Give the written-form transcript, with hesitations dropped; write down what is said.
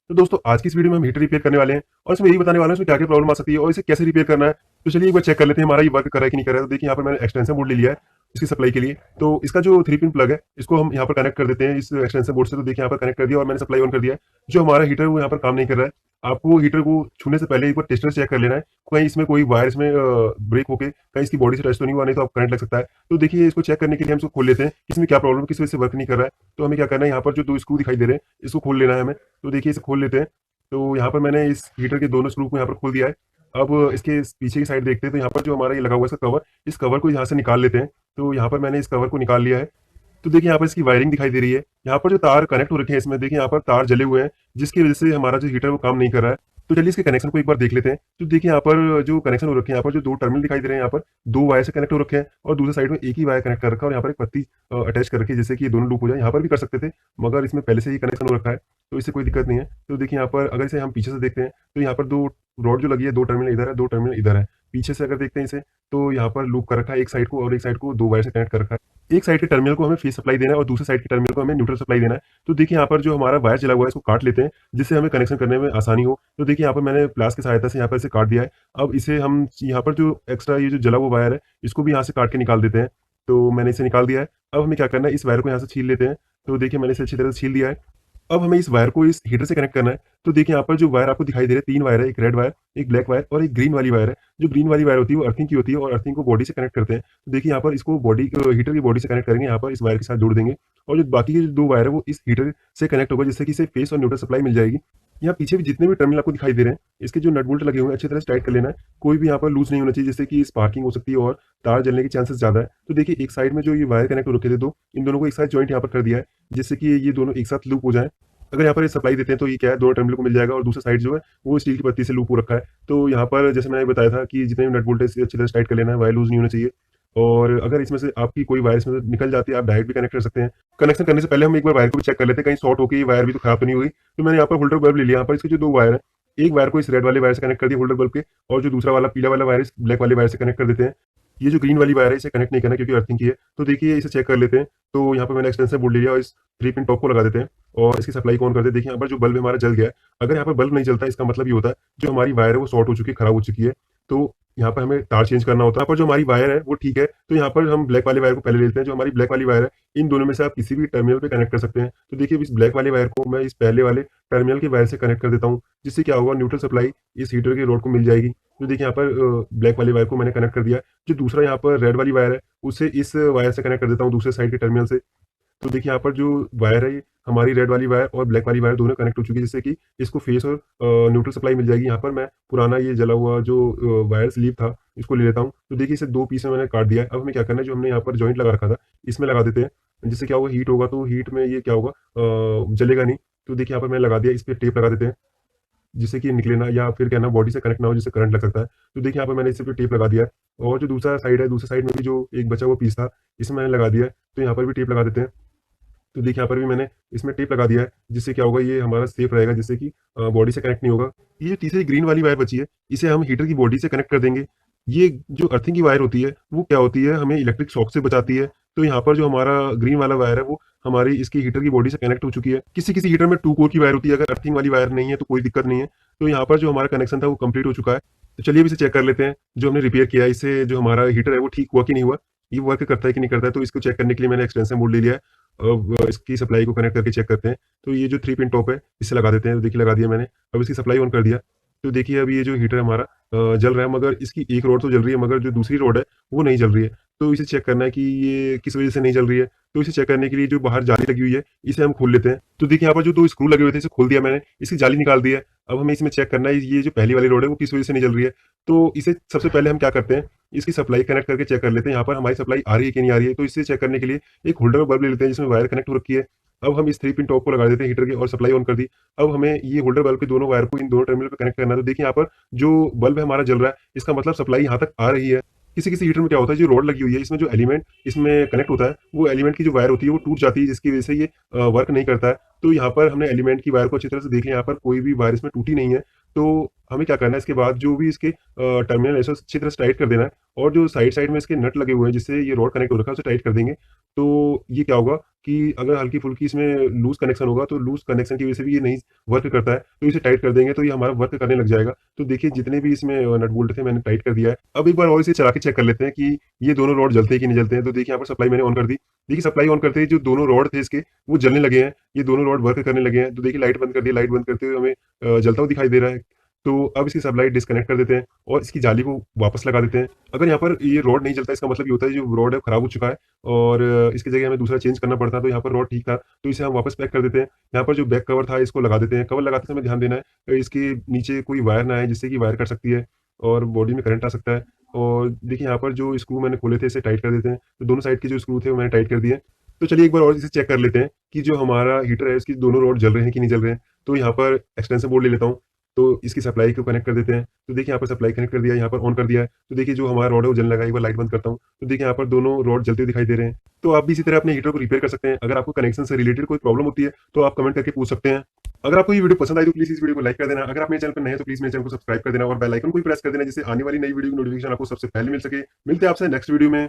तो दोस्तों आज की इस वीडियो में हम हीटर रिपेयर करने वाले हैं और इसमें यही बताने वाले हैं इसमें क्या क्या प्रॉब्लम आ सकती है और इसे कैसे रिपेयर करना है। तो चलिए एक बार चेक कर लेते हैं हमारा ये वर्क कर रहा है कि नहीं कर रहा है। तो देखिए यहाँ पर मैंने एक्सटेंशन बोर्ड ले लिया है इसकी सप्लाई के लिए। तो इसका जो 3 पिन प्लग है इसको हम यहाँ पर कनेक्ट कर देते हैं इस एक्सटेंशन बोर्ड से। तो देखिए यहाँ पर कनेक्ट कर दिया और मैंने सप्लाई ऑन कर दिया है। जो हमारा हीटर है वो यहाँ पर काम नहीं कर रहा है। आपको हीटर को छूने से पहले एक बार टेस्टर चेक कर लेना है, कहीं इसमें कोई वायर इसमें ब्रेक होके कहीं इसकी बॉडी से टच तो नहीं हुआ, नहीं तो आप करंट लग सकता है। तो देखिए इसको चेक करने के लिए हम इसको खोल लेते हैं कि इसमें क्या प्रॉब्लम है, किस वजह से वर्क नहीं कर रहा है। तो हमें क्या करना है, यहाँ पर जो 2 स्क्रू दिखाई दे रहे हैं इसको खोल लेना है हमें। तो देखिए इसे खोल लेते हैं। तो यहाँ पर मैंने इस हीटर के दोनों स्क्रू को यहाँ पर खोल दिया है। अब इसके पीछे की साइड देखते हैं तो यहाँ पर जो हमारा ये लगा हुआ है इसका कवर, इस कवर को यहाँ से निकाल लेते हैं। तो यहाँ पर मैंने इस कवर को निकाल लिया है। तो देखिए यहाँ पर इसकी वायरिंग दिखाई दे रही है। यहाँ पर जो तार कनेक्ट हो रखे हैं इसमें देखिए यहाँ पर तार जले हुए हैं, जिसकी वजह से हमारा जो हीटर वो काम नहीं कर रहा है। तो चलिए इसके कनेक्शन को एक बार देख लेते हैं। तो देखिए यहाँ पर जो कनेक्शन हो रखे हैं, यहाँ पर जो 2 टर्मिनल दिखाई दे रहे हैं, यहाँ पर 2 वायर से कनेक्ट हो रखे हैं और दूसरे साइड में एक ही वायर कनेक्ट कर रखा है और यहाँ पर एक पत्ती अटैच कर रखी है, जैसे कि ये दोनों लूप हो जाए। यहाँ पर भी कर सकते थे मगर इसमें पहले से ही कनेक्शन हो रखा है तो इससे कोई दिक्कत नहीं है। तो देखिए यहाँ पर अगर इसे हम पीछे से देखते हैं तो यहाँ पर 2 रॉड जो लगी है, 2 टर्मिनल इधर है, 2 टर्मिनल इधर है। पीछे से अगर देखते हैं इसे तो यहाँ पर लूप कर रखा है एक साइड को और एक साइड को 2 वायर से कनेक्ट कर रखा है। एक साइड के टर्मिनल को हमें फेस सप्लाई देना है और दूसरे साइड के टर्मिनल को हमें न्यूट्रल सप्लाई देना है। तो देखिए यहाँ पर जो हमारा वायर चला हुआ है इसको काट लेते हैं, जिससे हमें कनेक्शन करने में आसानी हो। तो देखिए यहाँ पर मैंने प्लास की सहायता से यहाँ पर इसे काट दिया है। अब इसे हम यहाँ पर जो एक्स्ट्रा ये जो जला हुआ वायर है इसको भी यहाँ से काट के निकाल देते हैं। तो मैंने इसे निकाल दिया है। अब हमें क्या करना है, इस वायर को यहाँ से छील लेते हैं। तो देखिए मैंने इसे अच्छी तरह से छील दिया है। अब हमें इस वायर को इस हीटर से कनेक्ट करना है। तो देखिए यहाँ पर जो वायर आपको दिखाई दे रहे हैं 3 वायर है, एक रेड वायर, एक ब्लैक वायर और एक ग्रीन वाली वायर है। जो ग्रीन वाली वायर होती है वो अर्थिंग की होती है और अर्थिंग को बॉडी से कनेक्ट करते हैं। तो देखिए यहाँ पर इसको बॉडी हीटर की बॉडी से कनेक्ट करेंगे, यहाँ पर इस वायर के साथ जोड़ देंगे और जो बाकी के जो 2 वायर है वो इस हीटर से कनेक्ट होगा, जिससे कि इसे फेस और न्यूट्रल सप्लाई मिल जाएगी। यहाँ पीछे भी जितने भी टर्मिनल आपको दिखाई दे रहे हैं इसके जो नट बोल्ट लगे हुए हैं अच्छी तरह से टाइट कर लेना है। कोई भी यहाँ पर लूज नहीं होना चाहिए, जिससे कि स्पार्किंग हो सकती है और तार जलने के चांसेस ज़्यादा है। तो देखिए एक साइड में जो ये वायर कनेक्ट हो रखे थे 2, इन दोनों को एक साथ जॉइंट यहाँ पर कर दिया है, जिससे कि ये दोनों एक साथ लूप हो जाए। अगर यहाँ पर ये सप्लाई देते हैं तो ये क्या है, दोनों टर्मिनल को मिल जाएगा और दूसरा साइड जो है वो स्टील की पत्ती से लूप हो रखा है। तो यहाँ पर जैसे मैंने बताया था कि जितने भी नट बोल्ट है इसे अच्छी तरह से टाइट कर लेना है, वायर लूज नहीं होना चाहिए। और अगर इसमें से आपकी कोई वायर इसमें से निकल जाती है आप डायरेक्ट भी कनेक्ट कर सकते हैं। कनेक्शन करने से पहले हम एक बार वायर को भी चेक कर लेते हैं, कहीं शॉर्ट होकर ये वायर भी तो खराब तो नहीं हुई। तो मैंने यहाँ पर होल्डर बल्ब ले लिया। यहाँ पर इसके जो 2 वायर है, एक वायर को इस रेड वाले वायर से कनेक्ट कर दिया होल्डर बल्ब के, और जो दूसरा वाला पीला वाला वायर इस ब्लैक वाले वायर से कनेक्ट कर देते हैं। ये जो ग्रीन वाली वायर है इसे कनेक्ट नहीं करना क्योंकि अर्थिंग की है। तो देखिए इसे चेक कर लेते हैं। तो यहाँ पर मैंने एक्सटेंशन बोर्ड ले लिया और इस 3 पिन टॉप को लगा देते हैं और इसकी सप्लाई को ऑन कर देते हैं। देखिए यहाँ पर जो बल्ब हमारा जल गया है। अगर यहाँ पर बल्ब नहीं जलता इसका मतलब ये होता है जो हमारी वायर है वो शॉर्ट हो चुकी है, खराब हो चुकी है। तो यहाँ पर हमें तार चेंज करना होता है। यहाँ पर जो हमारी वायर है वो ठीक है, तो यहाँ पर हम ब्लैक वाली वायर को पहले लेते हैं। जो हमारी ब्लैक वाली वायर है इन दोनों में से आप किसी भी टर्मिनल पे कनेक्ट कर सकते हैं। तो देखिए इस ब्लैक वाले वायर को मैं इस पहले वाले टर्मिनल के वायर से कनेक्ट कर देता हूँ, जिससे क्या होगा, न्यूट्रल सप्लाई इस हीटर के रोड को मिल जाएगी। तो देखिए यहाँ पर ब्लैक वाली वायर को मैंने कनेक्ट कर दिया। जो दूसरा यहाँ पर रेड वाली वायर है उसे इस वायर से कनेक्ट कर देता हूँ दूसरे साइड के टर्मिनल से। तो देखिए यहाँ पर जो वायर है ये हमारी रेड वाली वायर और ब्लैक वाली वायर दोनों कनेक्ट हो चुकी है, जिससे कि इसको फेस और न्यूट्रल सप्लाई मिल जाएगी। यहाँ पर मैं पुराना ये जला हुआ जो वायर स्लीव था इसको ले लेता हूँ। तो देखिए इसे 2 पीस में मैंने काट दिया है। अब हमें क्या करना है, जो हमने यहाँ पर जॉइंट लगा रखा था इसमें लगा देते हैं, जिससे क्या होगा, हीट होगा तो हीट में ये क्या होगा, जलेगा नहीं। तो देखिए यहाँ पर मैंने लगा दिया, इस पर टेप लगा देते हैं जिससे कि निकले ना, या फिर क्या ना बॉडी से कनेक्ट ना हो जिससे करंट लग सकता है। तो देखिए यहाँ पर मैंने इस पे टेप लगा दिया है और जो दूसरा साइड है, दूसरे साइड में भी जो एक बचा हुआ पीस था इसमें मैंने लगा दिया है। तो यहाँ पर भी टेप लगा देते हैं। तो देखिए यहाँ पर भी मैंने इसमें टेप लगा दिया है, जिससे क्या होगा, ये हमारा सेफ रहेगा, जिससे कि बॉडी से कनेक्ट नहीं होगा। ये जो तीसरी ग्रीन वाली वायर बची है इसे हम हीटर की बॉडी से कनेक्ट कर देंगे। ये जो अर्थिंग की वायर होती है वो क्या होती है, हमें इलेक्ट्रिक शॉक से बचाती है। तो यहाँ पर जो हमारा ग्रीन वाला वायर है वो हमारी इसकी हीटर की बॉडी से कनेक्ट हो चुकी है। किसी किसी हीटर में 2 कोर की वायर होती है, अगर अर्थिंग वाली वायर नहीं है तो कोई दिक्कत नहीं है। तो यहाँ पर जो हमारा कनेक्शन था वो कंप्लीट हो चुका है। तो चलिए अब इसे चेक कर लेते हैं, जो हमने रिपेयर किया है इससे जो हमारा हीटर है वो ठीक हुआ कि नहीं हुआ, ये वर्क करता है कि नहीं करता है। तो इसको चेक करने के लिए मैंने एक्सटेंशन बोर्ड ले लिया है। अब इसकी सप्लाई को कनेक्ट करके चेक करते हैं। तो ये जो 3 पिन टॉप है इससे लगा देते हैं। तो देखिए लगा दिया मैंने। अब इसकी सप्लाई ऑन कर दिया। तो देखिए अब ये जो हीटर हमारा जल रहा है, मगर इसकी एक रोड तो जल रही है मगर जो दूसरी रोड है वो नहीं जल रही है। तो इसे चेक करना है कि ये किस वजह से नहीं जल रही है। तो इसे चेक करने के लिए जो बाहर जाली लगी हुई है इसे हम खोल लेते हैं। तो देखिए यहाँ पर जो 2 स्क्रू लगे हुए थे इसे खोल दिया मैंने, इसकी जाली निकाल दी है। अब हमें इसमें चेक करना है ये जो पहली वाली रोड है वो किस वजह से नहीं जल रही है। तो इसे सबसे पहले हम क्या करते हैं, इसकी सप्लाई कनेक्ट करके चेक कर लेते हैं यहाँ पर हमारी सप्लाई आ रही है कि नहीं आ रही है। तो इसे चेक करने के लिए एक होल्डर में बल्ब ले लेते हैं जिसमें वायर कनेक्ट हो रखी है। अब हम इस 3 पिन टॉप को लगा देते हैं हीटर के और सप्लाई ऑन कर दी। अब हमें ये होल्डर बल्ब के दोनों वायर को इन दोनों टर्मिनल पे कनेक्ट करना है। तो देखिए यहाँ पर जो बल्ब है हमारा जल रहा है, इसका मतलब सप्लाई यहाँ तक आ रही है। किसी किसी हीटर में क्या होता है, जो रॉड लगी हुई है इसमें जो एलिमेंट इसमें कनेक्ट होता है वो एलिमेंट की जो वायर होती है वो टूट जाती है, जिसकी वजह से ये वर्क नहीं करता है। तो यहाँ पर हमने एलिमेंट की वायर को अच्छी तरह से देख लिया, यहाँ पर कोई भी वायर इसमें टूटी नहीं है। तो हमें क्या करना है इसके बाद जो भी इसके टर्मिनल है इसे अच्छी तरह से टाइट कर देना है और जो साइड साइड में इसके नट लगे हुए हैं जिससे ये रॉड कनेक्ट हो रखा है उसे टाइट कर देंगे। तो ये क्या होगा कि अगर हल्की-फुल्की इसमें लूज़ कनेक्शन होगा तो लूज़ कनेक्शन की वजह से भी ये नहीं वर्क करता है, तो इसे टाइट कर देंगे तो ये हमारा वर्क करने लग जाएगा। तो देखिए जितने भी इसमें नट बोल्ट थे मैंने टाइट कर दिया है। अब एक बार और इसे चला के चेक कर लेते हैं कि ये दोनों रॉड जलते हैं कि नहीं जलते हैं। तो देखिए यहाँ पर सप्लाई मैंने ऑन कर दी। देखिए सप्लाई ऑन करते ही जो दोनों रॉड थे इसके वो जलने लगे हैं। ये दोनों रॉड वर्क करने लगे हैं। तो देखिए लाइट बंद कर दी, लाइट बंद करते हुए हमें जलता हुआ दिखाई दे रहा है। तो अब इसकी सब लाइट डिस्कनेक्ट कर देते हैं और इसकी जाली को वापस लगा देते हैं। अगर यहाँ पर ये रॉड नहीं जलता इसका मतलब ये होता है जो रॉड है खराब हो चुका है और इसकी जगह हमें दूसरा चेंज करना पड़ता है। तो यहाँ पर रॉड ठीक था तो इसे हम वापस पैक कर देते हैं। यहाँ पर जो बैक कवर था इसको लगा देते हैं। कवर लगाते समय ध्यान देना है इसके नीचे कोई वायर ना आए जिससे कि वायर कट सकती है और बॉडी में करंट आ सकता है। और देखिए यहाँ पर जो स्क्रू मैंने खोले थे इसे टाइट कर देते हैं। तो दोनों साइड के जो स्क्रू थे वो मैंने टाइट कर दिए। तो चलिए एक बार और इसे चेक कर लेते हैं कि जो हमारा हीटर है इसकी दोनों रॉड जल रहे हैं कि नहीं जल रहे हैं। तो यहाँ पर एक्सटेंशन बोर्ड ले लेता हूँ। तो इसकी सप्लाई को कनेक्ट कर देते हैं। तो देखिए यहाँ पर सप्लाई कनेक्ट कर दिया, यहाँ पर ऑन कर दिया है। तो देखिए जो हमारा रॉड है वो जलने लगा है। एक बार लाइट बंद करता हूँ। तो देखिए यहाँ पर दोनों रॉड जलते हुए दिखाई दे रहे हैं। तो आप भी इसी तरह अपने हीटर को रिपेयर कर सकते हैं। अगर आपको कनेक्शन से रिलेटेड कोई प्रॉब्लम होती है तो आप कमेंट करके पूछ सकते हैं। अगर आपको ये वीडियो पसंद आई तो प्लीज़ इस वीडियो को लाइक कर देना। अगर आप मेरे चैनल पर नए हैं तो प्लीज़ मेरे चैनल को सब्सक्राइब कर देना और बेल आइकन को भी प्रेस कर देना जिससे आने वाली नई वीडियो की नोटिफिकेशन आपको सबसे पहले मिल सके। मिलते हैं आपसे नेक्स्ट वीडियो में।